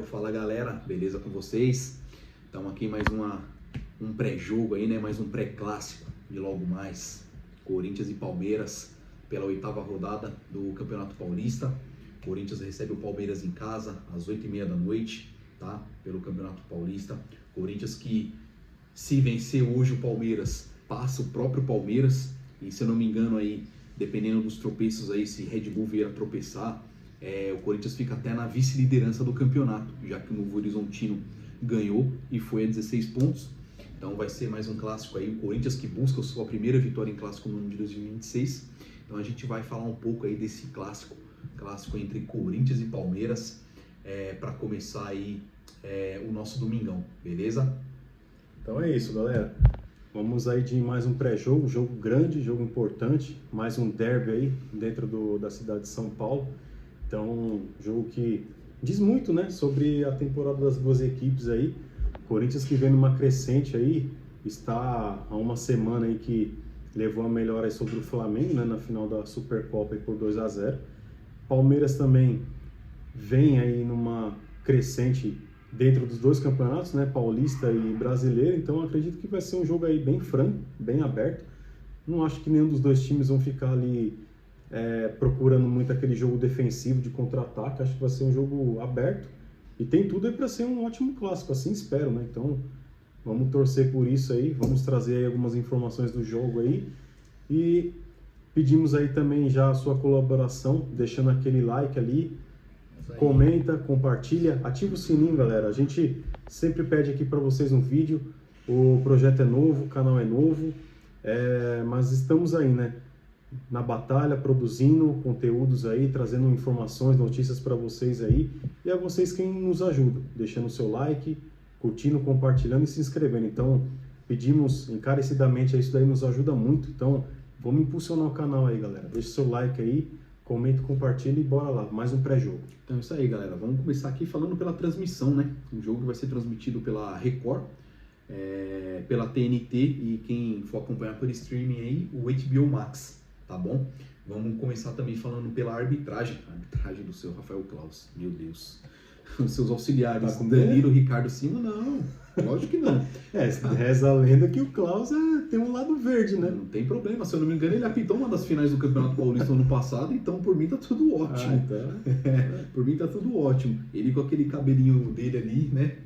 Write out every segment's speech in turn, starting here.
Fala galera, beleza com vocês? Estamos aqui em mais um pré-jogo aí, né? Mais um pré-clássico de logo mais. Corinthians e Palmeiras pela 8ª rodada do Campeonato Paulista. Corinthians recebe o Palmeiras em casa às 8h30 da noite, tá? Pelo Campeonato Paulista. Corinthians que, se vencer hoje o Palmeiras, passa o próprio Palmeiras. E se eu não me engano aí, dependendo dos tropeços aí, se Red Bull vier a tropeçar, o Corinthians fica até na vice-liderança do campeonato, já que o Novo Horizontino ganhou e foi a 16 pontos. Então vai ser mais um clássico aí, o Corinthians que busca a sua primeira vitória em clássico no ano de 2026. Então a gente vai falar um pouco aí desse clássico entre Corinthians e Palmeiras, para começar aí o nosso domingão, beleza? Então é isso, galera. Vamos aí de mais um pré-jogo, jogo grande, jogo importante, mais um derby aí dentro da cidade de São Paulo. Então, jogo que diz muito, né, sobre a temporada das duas equipes aí. Corinthians que vem numa crescente aí, está há uma semana aí que levou a melhora aí sobre o Flamengo, né, na final da Supercopa aí por 2-0. Palmeiras também vem aí numa crescente dentro dos dois campeonatos, né, paulista e brasileiro. Então, acredito que vai ser um jogo aí bem franco, bem aberto. Não acho que nenhum dos dois times vão ficar ali procurando muito aquele jogo defensivo de contra-ataque. Acho que vai ser um jogo aberto e tem tudo aí para ser um ótimo clássico, assim espero, né? Então vamos torcer por isso aí, vamos trazer aí algumas informações do jogo aí e pedimos aí também já a sua colaboração, deixando aquele like ali, comenta, compartilha, ativa o sininho, galera. A gente sempre pede aqui para vocês um vídeo, o projeto é novo, o canal é novo, mas estamos aí, né, na batalha, produzindo conteúdos aí, trazendo informações, notícias para vocês aí, e é vocês quem nos ajuda, deixando o seu like, curtindo, compartilhando e se inscrevendo. Então, pedimos encarecidamente, isso daí nos ajuda muito. Então, vamos impulsionar o canal aí, galera. Deixa o seu like aí, comenta, compartilha e bora lá, mais um pré-jogo. Então é isso aí, galera. Vamos começar aqui falando pela transmissão, né? Um jogo que vai ser transmitido pela Record, pela TNT e quem for acompanhar por streaming aí, o HBO Max. Tá bom? Vamos começar também falando pela arbitragem. A arbitragem do seu Rafael Claus. Meu Deus. Os seus auxiliares, Tá Danilo, Ricardo Cima, não. Lógico que não. Reza a lenda que o Klaus tem um lado verde, né? Não tem problema. Se eu não me engano, ele apitou uma das finais do Campeonato Paulista ano passado, então por mim tá tudo ótimo. Então. Por mim tá tudo ótimo. Ele com aquele cabelinho dele ali, né?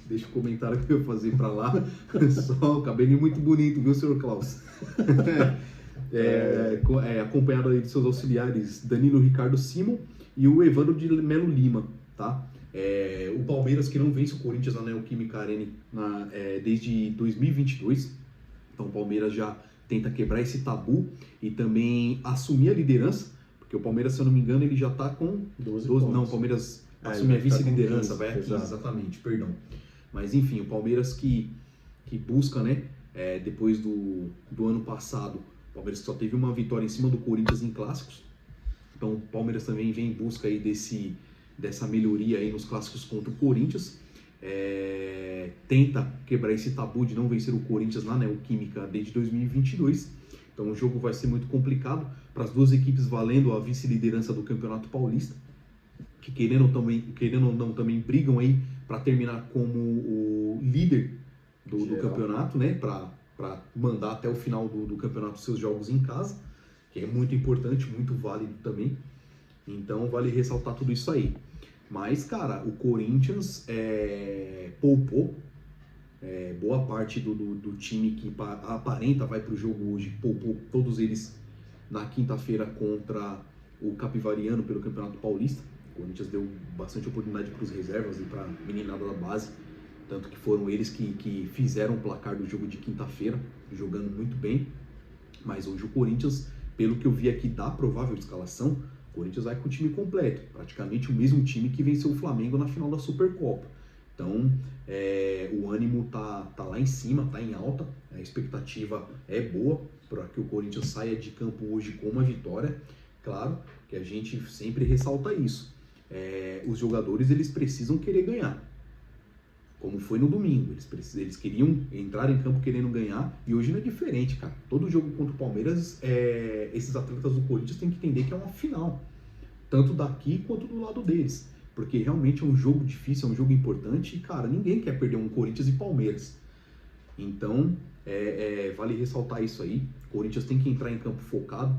Deixa o comentário que eu ia fazer pra lá. Só o cabelinho muito bonito, viu, senhor Klaus? Acompanhado aí de seus auxiliares Danilo, Ricardo Simon e o Evandro de Melo Lima, tá? O Palmeiras que não vence o Corinthians na Neoquímica Arena desde 2022, então o Palmeiras já tenta quebrar esse tabu e também assumir a liderança, porque o Palmeiras, se eu não me engano, ele já tá com 12 não, o Palmeiras assume a vice-liderança, vai a 15, exatamente, perdão. Mas enfim, o Palmeiras que busca, né, depois do ano passado, o Palmeiras só teve uma vitória em cima do Corinthians em clássicos. Então o Palmeiras também vem em busca aí dessa melhoria aí nos clássicos contra o Corinthians. Tenta quebrar esse tabu de não vencer o Corinthians na Neoquímica desde 2022. Então o jogo vai ser muito complicado para as duas equipes valendo a vice-liderança do Campeonato Paulista, que querendo ou não também brigam aí para terminar como o líder do campeonato, né? Para mandar até o final do campeonato seus jogos em casa, que é muito importante, muito válido também. Então vale ressaltar tudo isso aí. Mas, cara, o Corinthians poupou boa parte do time que aparenta vai para o jogo hoje, poupou todos eles na quinta-feira contra o Capivariano pelo Campeonato Paulista. O Corinthians deu bastante oportunidade para os reservas e para a meninada da base. Tanto que foram eles que fizeram o placar do jogo de quinta-feira, jogando muito bem. Mas hoje o Corinthians, pelo que eu vi aqui da provável escalação, o Corinthians vai com o time completo. Praticamente o mesmo time que venceu o Flamengo na final da Supercopa. Então, o ânimo tá lá em cima, tá em alta. A expectativa é boa para que o Corinthians saia de campo hoje com uma vitória. Claro que a gente sempre ressalta isso. Os jogadores, eles precisam querer ganhar. Como foi no domingo, eles queriam entrar em campo querendo ganhar, e hoje não é diferente, cara. Todo jogo contra o Palmeiras, esses atletas do Corinthians têm que entender que é uma final, tanto daqui quanto do lado deles. porque realmente é um jogo difícil, é um jogo importante e, cara, ninguém quer perder um Corinthians e Palmeiras. Então, vale ressaltar isso aí. O Corinthians tem que entrar em campo focado,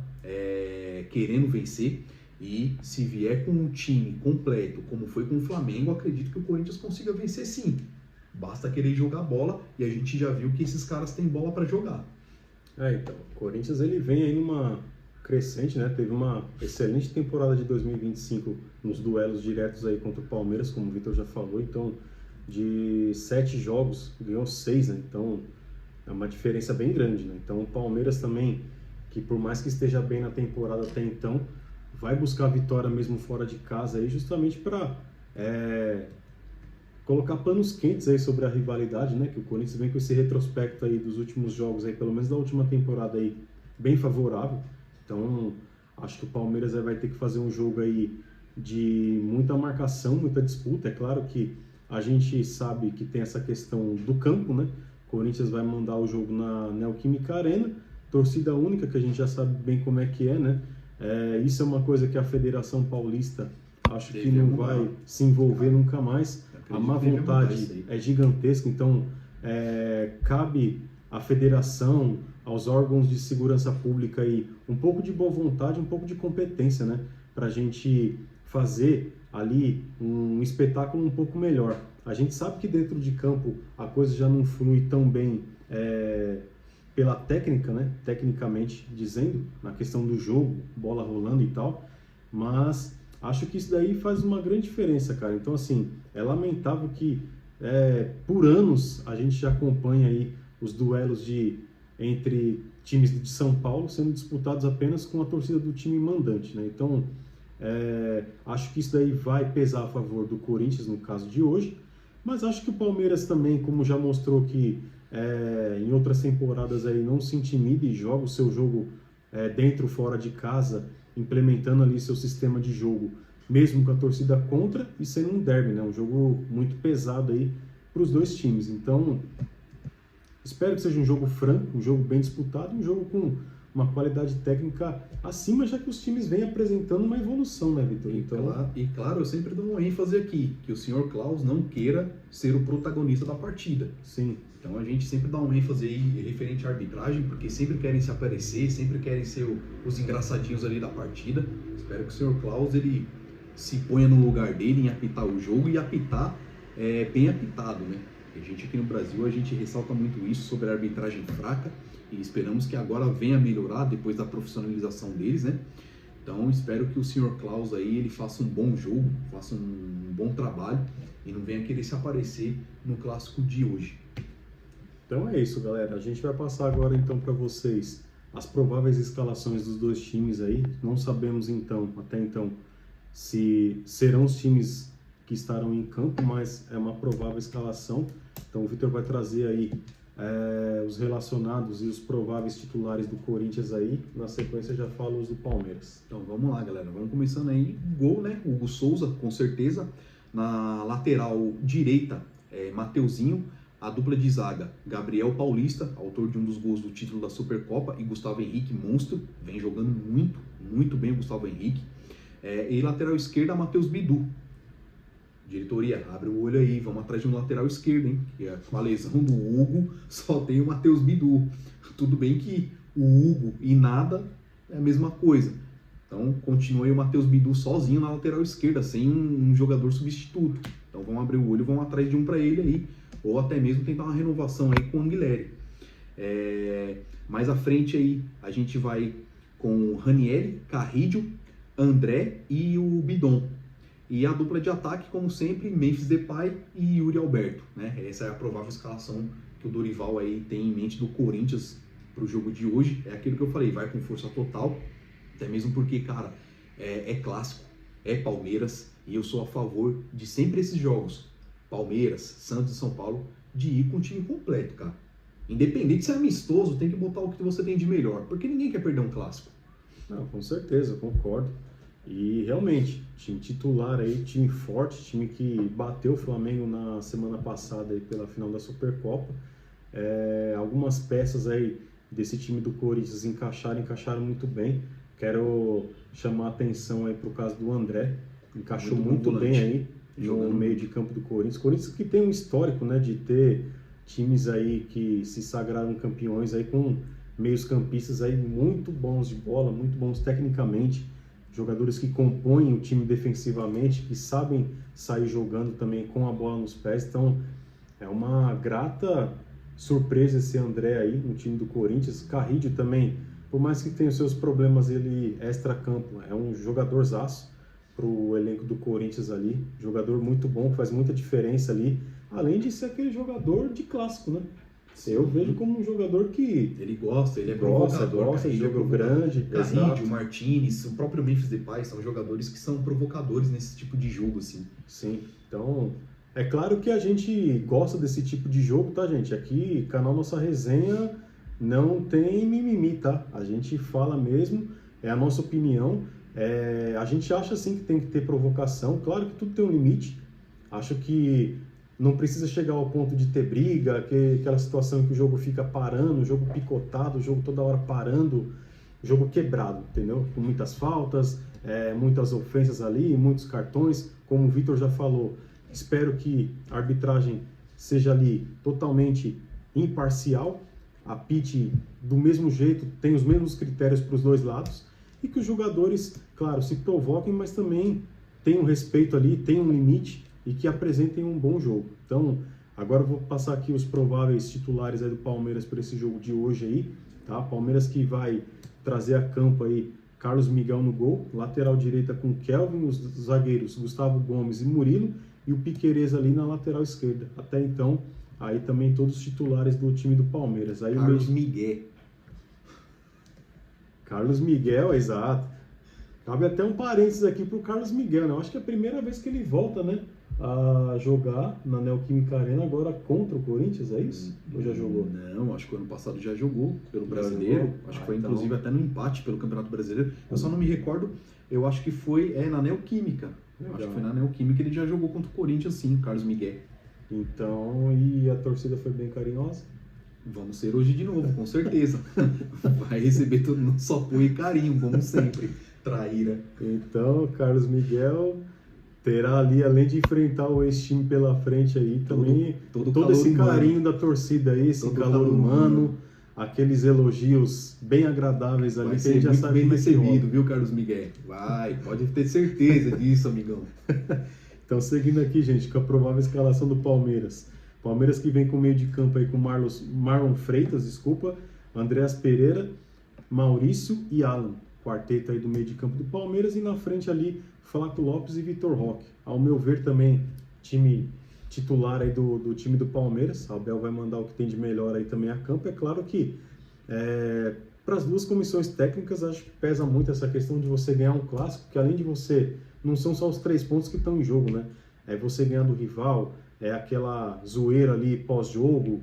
querendo vencer. E se vier com um time completo, como foi com o Flamengo, acredito que o Corinthians consiga vencer sim. Basta querer jogar bola e a gente já viu que esses caras têm bola para jogar. Então, o Corinthians ele vem aí numa crescente, né? Teve uma excelente temporada de 2025 nos duelos diretos aí contra o Palmeiras, como o Vitor já falou. Então, de 7 jogos, ganhou 6, né? Então, é uma diferença bem grande, né? Então, o Palmeiras também, que por mais que esteja bem na temporada até então, vai buscar a vitória mesmo fora de casa aí, justamente para colocar panos quentes aí sobre a rivalidade, né? Que o Corinthians vem com esse retrospecto aí dos últimos jogos aí, pelo menos da última temporada aí, bem favorável. Então, acho que o Palmeiras vai ter que fazer um jogo aí de muita marcação, muita disputa. É claro que a gente sabe que tem essa questão do campo, né? O Corinthians vai mandar o jogo na Neoquímica Arena, torcida única, que a gente já sabe bem como é que é, né? Isso é uma coisa que a Federação Paulista acho que não vai se envolver nunca mais. A má vontade é gigantesca, então cabe à federação, aos órgãos de segurança pública aí, um pouco de boa vontade, um pouco de competência, né? Para a gente fazer ali um espetáculo um pouco melhor. A gente sabe que dentro de campo a coisa já não flui tão bem pela técnica, né? Tecnicamente dizendo, na questão do jogo, bola rolando e tal, mas acho que isso daí faz uma grande diferença, cara. Então, assim, é lamentável que por anos a gente já acompanha aí os duelos entre times de São Paulo sendo disputados apenas com a torcida do time mandante, né? Então, acho que isso daí vai pesar a favor do Corinthians no caso de hoje, mas acho que o Palmeiras também, como já mostrou que em outras temporadas aí não se intimida e joga o seu jogo dentro ou fora de casa, implementando ali seu sistema de jogo, mesmo com a torcida contra e sendo um derby, né? Um jogo muito pesado aí para os dois times. Então, espero que seja um jogo franco, um jogo bem disputado, um jogo com uma qualidade técnica acima, já que os times vêm apresentando uma evolução, né, Vitor? Então... E claro, eu sempre dou uma ênfase aqui, que o senhor Klaus não queira ser o protagonista da partida. Sim. Então a gente sempre dá uma ênfase aí referente à arbitragem, porque sempre querem se aparecer, sempre querem ser os engraçadinhos ali da partida. Espero que o senhor Klaus ele se ponha no lugar dele em apitar o jogo e apitar bem apitado, né? A gente aqui no Brasil, a gente ressalta muito isso sobre a arbitragem fraca e esperamos que agora venha a melhorar depois da profissionalização deles, né? Então espero que o senhor Klaus aí ele faça um bom jogo, faça um bom trabalho e não venha querer se aparecer no clássico de hoje. Então é isso, galera. A gente vai passar agora então para vocês as prováveis escalações dos dois times aí. Não sabemos então, até então, se serão os times que estarão em campo, mas é uma provável escalação. Então o Vitor vai trazer aí os relacionados e os prováveis titulares do Corinthians aí. Na sequência já falo os do Palmeiras. Então vamos lá, galera. Vamos começando aí. Gol, né? Hugo Souza, com certeza. Na lateral direita, Mateuzinho. A dupla de zaga, Gabriel Paulista, autor de um dos gols do título da Supercopa, e Gustavo Henrique, monstro, vem jogando muito, muito bem o Gustavo Henrique. E lateral esquerda, Matheus Bidu. Diretoria, abre o olho aí, vamos atrás de um lateral esquerdo, hein? Que com a lesão do Hugo, só tem o Matheus Bidu. Tudo bem que o Hugo e nada é a mesma coisa. Então, continua aí o Matheus Bidu sozinho na lateral esquerda, sem um jogador substituto. Então, vamos abrir o olho, vamos atrás de um para ele aí. Ou até mesmo tentar uma renovação aí com o Anguilleri. Mais à frente aí, a gente vai com Ranieri, Carrillo, André e o Bidon. E a dupla de ataque, como sempre, Memphis Depay e Yuri Alberto, né? Essa é a provável escalação que o Dorival aí tem em mente do Corinthians para o jogo de hoje. É aquilo que eu falei, vai com força total, até mesmo porque, cara, é clássico, é Palmeiras, e eu sou a favor de sempre esses jogos, Palmeiras, Santos e São Paulo, de ir com o time completo, cara. Independente de ser amistoso, tem que botar o que você tem de melhor, porque ninguém quer perder um clássico. Não, com certeza, concordo. E realmente, time titular aí, time forte, time que bateu o Flamengo na semana passada aí pela final da Supercopa. Algumas peças aí desse time do Corinthians encaixaram muito bem. Quero chamar a atenção aí para o caso do André, encaixou muito bem aí no meio de campo do Corinthians. Corinthians que tem um histórico, né, de ter times aí que se sagraram campeões aí com meios campistas aí muito bons de bola, muito bons tecnicamente, jogadores que compõem o time defensivamente, que sabem sair jogando também com a bola nos pés. Então é uma grata surpresa esse André aí no time do Corinthians. Carrillo também, por mais que tenha os seus problemas ele extra-campo, é um jogadorzaço para o elenco do Corinthians ali, jogador muito bom, faz muita diferença ali, além de ser aquele jogador de clássico, né? Eu vejo como um jogador que... Ele gosta, ele é provocador. Gosta de jogo grande. Carrillo, Martinez, o próprio Memphis Depay são jogadores que são provocadores nesse tipo de jogo, assim. Sim, então... É claro que a gente gosta desse tipo de jogo, tá, gente? Aqui, canal Nossa Resenha não tem mimimi, tá? A gente fala mesmo, é a nossa opinião. A gente acha, sim, que tem que ter provocação. Claro que tudo tem um limite. Acho que não precisa chegar ao ponto de ter briga, aquela situação em que o jogo fica parando, o jogo picotado, o jogo toda hora parando, o jogo quebrado, entendeu? Com muitas faltas, muitas ofensas ali, muitos cartões, como o Vitor já falou. Espero que a arbitragem seja ali totalmente imparcial, apite do mesmo jeito, tenha os mesmos critérios para os dois lados, e que os jogadores, claro, se provoquem, mas também tenham respeito ali, tenham um limite e que apresentem um bom jogo. Então, agora eu vou passar aqui os prováveis titulares aí do Palmeiras para esse jogo de hoje aí, tá? Palmeiras que vai trazer a campo aí Carlos Miguel no gol, lateral direita com Kelvin, os zagueiros Gustavo Gomes e Murilo, e o Piquerez ali na lateral esquerda. Até então, aí também todos os titulares do time do Palmeiras. Aí Carlos Miguel, exato. Cabe até um parênteses aqui pro Carlos Miguel, né? Eu acho que é a primeira vez que ele volta, né, a jogar na Neoquímica Arena agora contra o Corinthians, é isso? Ou já jogou? Não, acho que o ano passado já jogou pelo Brasileiro. Acho que foi inclusive até no empate pelo Campeonato Brasileiro. Eu só não me recordo, eu acho que foi na Neoquímica. Legal. Acho que foi na Neoquímica que ele já jogou contra o Corinthians, sim, Carlos Miguel. Então, e a torcida foi bem carinhosa? Vamos ser hoje de novo, com certeza. Vai receber todo o nosso apoio e carinho, como sempre. Traíra. Então, Carlos Miguel terá ali, além de enfrentar o ex-time pela frente aí, também todo esse carinho da torcida aí, esse calor humano, aqueles elogios bem agradáveis ali, que a gente já sabe bem recebido, viu, Carlos Miguel? Pode ter certeza disso, amigão. Então, seguindo aqui, gente, com a provável escalação do Palmeiras. Palmeiras que vem com meio de campo aí com Marlon Freitas, Andreas Pereira, Maurício e Alan. Quarteto aí do meio de campo do Palmeiras, e na frente ali Flávio Lopes e Vitor Roque. Ao meu ver também, time titular aí do time do Palmeiras. A Abel vai mandar o que tem de melhor aí também a campo. É claro que para as duas comissões técnicas acho que pesa muito essa questão de você ganhar um clássico, porque além de você, não são só os 3 pontos que estão em jogo, né? É você ganhar do rival, aquela zoeira ali pós-jogo,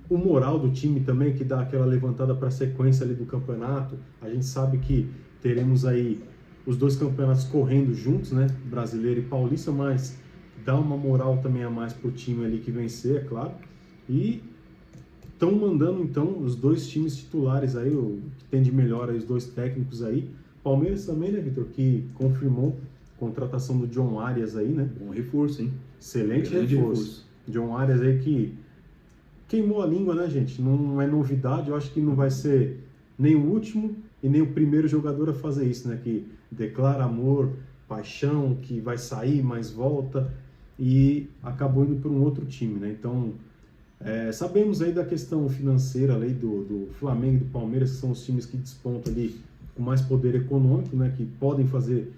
o moral do time também, que dá aquela levantada para a sequência ali do campeonato. A gente sabe que teremos aí os 2 campeonatos correndo juntos, né? Brasileiro e Paulista, mas dá uma moral também a mais pro time ali que vencer, é claro. E estão mandando então os 2 times titulares aí, o que tem de melhor aí, os 2 técnicos aí. Palmeiras também, né, Vitor, que confirmou a contratação do John Arias aí, né? Bom reforço, hein? Excelente reforço. John Arias aí que queimou a língua, né, gente? Não é novidade, eu acho que não vai ser nem o último e nem o primeiro jogador a fazer isso, né? Que declara amor, paixão, que vai sair, mas volta, e acabou indo para um outro time, né? Então, sabemos aí da questão financeira ali do Flamengo e do Palmeiras, que são os times que despontam ali com mais poder econômico, né? Que podem fazer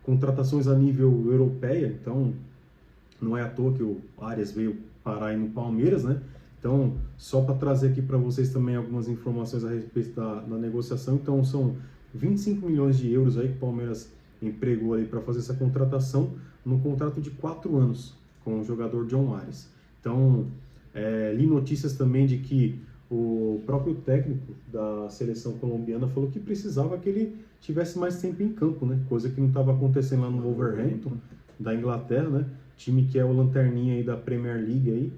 contratações a nível europeia, então não é à toa que o Arias veio parar aí no Palmeiras, né? Então, só para trazer aqui para vocês também algumas informações a respeito da negociação. Então, são 25 milhões de euros aí que o Palmeiras empregou aí para fazer essa contratação, num contrato de 4 anos com o jogador John Arias. Então, li notícias também de que o próprio técnico da seleção colombiana falou que precisava que ele tivesse mais tempo em campo, né? Coisa que não estava acontecendo lá no Wolverhampton, da Inglaterra, né? Time que é o lanterninha aí da Premier League aí,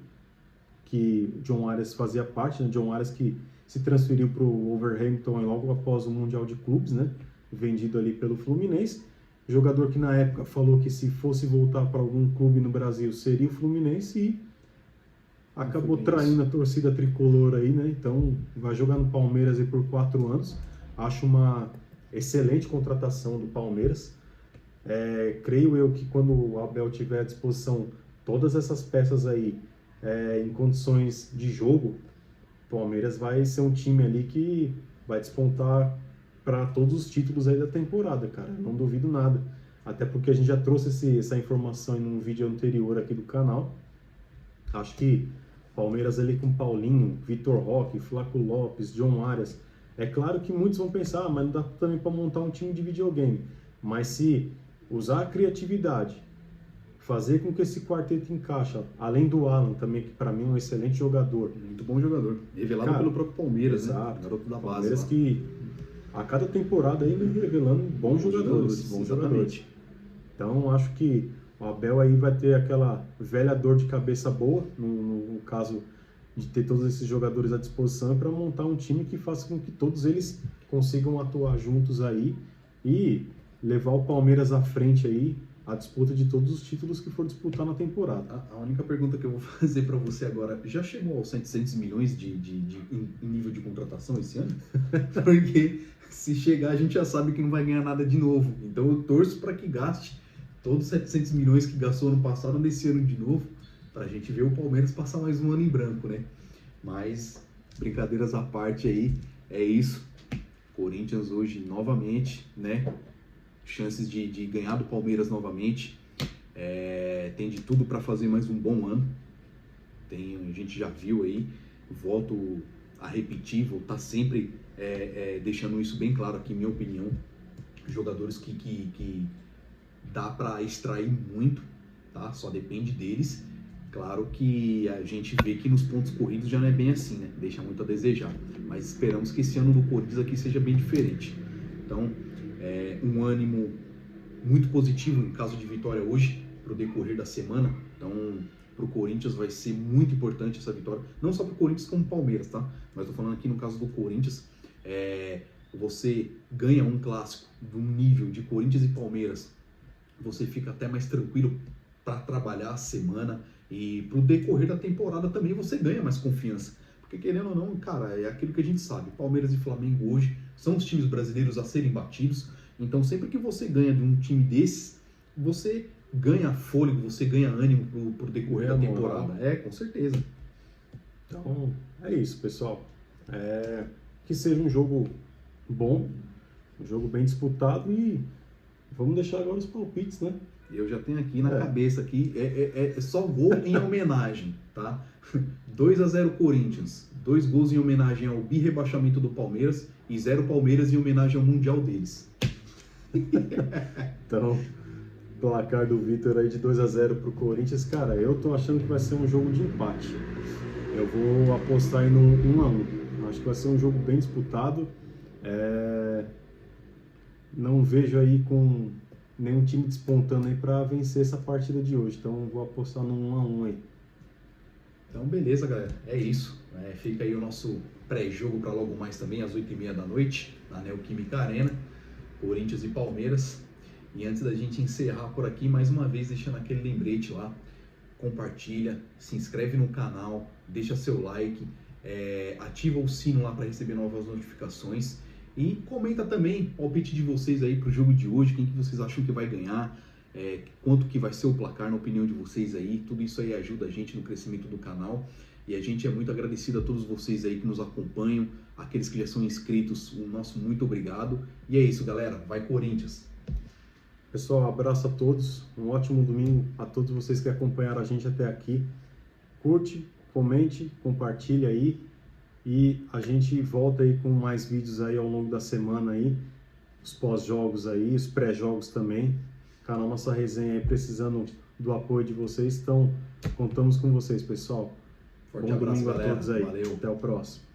que John Arias fazia parte, né? John Arias que se transferiu para o Wolverhampton logo após o Mundial de Clubes, né? Vendido ali pelo Fluminense. jogador que na época falou que se fosse voltar para algum clube no Brasil seria o Fluminense e acabou traindo a torcida tricolor aí, né? Então vai jogar no Palmeiras aí por 4 anos. Acho uma excelente contratação do Palmeiras. Creio eu que quando o Abel tiver à disposição todas essas peças aí em condições de jogo, o Palmeiras vai ser um time ali que vai despontar para todos os títulos aí da temporada, cara. Não duvido nada. Até porque a gente já trouxe essa informação em um vídeo anterior aqui do canal. Acho que Palmeiras ali com Paulinho, Vitor Roque, Flaco Lopes, John Arias. É claro que muitos vão pensar, mas não dá também para montar um time de videogame. Mas se usar a criatividade, fazer com que esse quarteto encaixe, além do Alan também, que para mim é um excelente jogador. Muito bom jogador. Revelado pelo próprio Palmeiras, exato, né? Garoto da base. Palmeiras lá. Que a cada temporada ainda revelando bons jogadores. Então acho que o Abel aí vai ter aquela velha dor de cabeça boa, no caso de ter todos esses jogadores à disposição, para montar um time que faça com que todos eles consigam atuar juntos aí e levar o Palmeiras à frente aí, a disputa de todos os títulos que for disputar na temporada. A única pergunta que eu vou fazer para você agora, já chegou aos 700 milhões em nível de contratação esse ano? Porque se chegar a gente já sabe que não vai ganhar nada de novo. Então eu torço para que gaste todos os 700 milhões que gastou ano passado nesse ano de novo, para a gente ver o Palmeiras passar mais um ano em branco, né? Mas, brincadeiras à parte aí, é isso. Corinthians hoje novamente, né? Chances de ganhar do Palmeiras novamente. Tem de tudo para fazer mais um bom ano. A gente já viu aí, volto a repetir, vou estar sempre deixando isso bem claro aqui, minha opinião. Jogadores que dá para extrair muito, tá? Só depende deles. Claro que a gente vê que nos pontos corridos já não é bem assim, né? Deixa muito a desejar. Mas esperamos que esse ano do Corinthians aqui seja bem diferente. Então, um ânimo muito positivo em caso de vitória hoje, para o decorrer da semana. Então, para o Corinthians vai ser muito importante essa vitória. Não só para o Corinthians como para o Palmeiras, tá? Mas estou falando aqui no caso do Corinthians. Você ganha um clássico do nível de Corinthians e Palmeiras, você fica até mais tranquilo para trabalhar a semana e para o decorrer da temporada também você ganha mais confiança. Porque querendo ou não, cara, é aquilo que a gente sabe. Palmeiras e Flamengo hoje são os times brasileiros a serem batidos. Então sempre que você ganha de um time desses, você ganha fôlego, você ganha ânimo para o decorrer da temporada. Com certeza. Então é isso, pessoal. Que seja um jogo bom, um jogo bem disputado e vamos deixar agora os palpites, né? Eu já tenho aqui na cabeça aqui, é só gol em homenagem, tá? 2-0 Corinthians, 2 gols em homenagem ao bi-rebaixamento do Palmeiras e 0 Palmeiras em homenagem ao Mundial deles. Então, placar do Vitor aí de 2-0 pro Corinthians, cara, eu tô achando que vai ser um jogo de empate. Eu vou apostar aí no 1-1. Acho que vai ser um jogo bem disputado. Não vejo aí com nenhum time despontando aí para vencer essa partida de hoje. Então vou apostar no 1-1 aí. Então beleza, galera. É isso. Fica aí o nosso pré-jogo para logo mais também, às 8h30 da noite, na Neoquímica Arena, Corinthians e Palmeiras. E antes da gente encerrar por aqui, mais uma vez deixando aquele lembrete lá, compartilha, se inscreve no canal, deixa seu like, ativa o sino lá para receber novas notificações. E comenta também o palpite de vocês aí pro jogo de hoje, quem que vocês acham que vai ganhar, quanto que vai ser o placar na opinião de vocês aí, tudo isso aí ajuda a gente no crescimento do canal e a gente é muito agradecido a todos vocês aí que nos acompanham, aqueles que já são inscritos, o nosso muito obrigado. E é isso, galera, vai Corinthians! Pessoal, abraço a todos, um ótimo domingo a todos vocês que acompanharam a gente até aqui. Curte, comente, compartilha aí. E a gente volta aí com mais vídeos aí ao longo da semana aí, os pós-jogos aí, os pré-jogos também. Canal Nossa Resenha aí precisando do apoio de vocês, então contamos com vocês, pessoal. Forte abraço, domingo galera. a todos aí. Valeu. Até o próximo.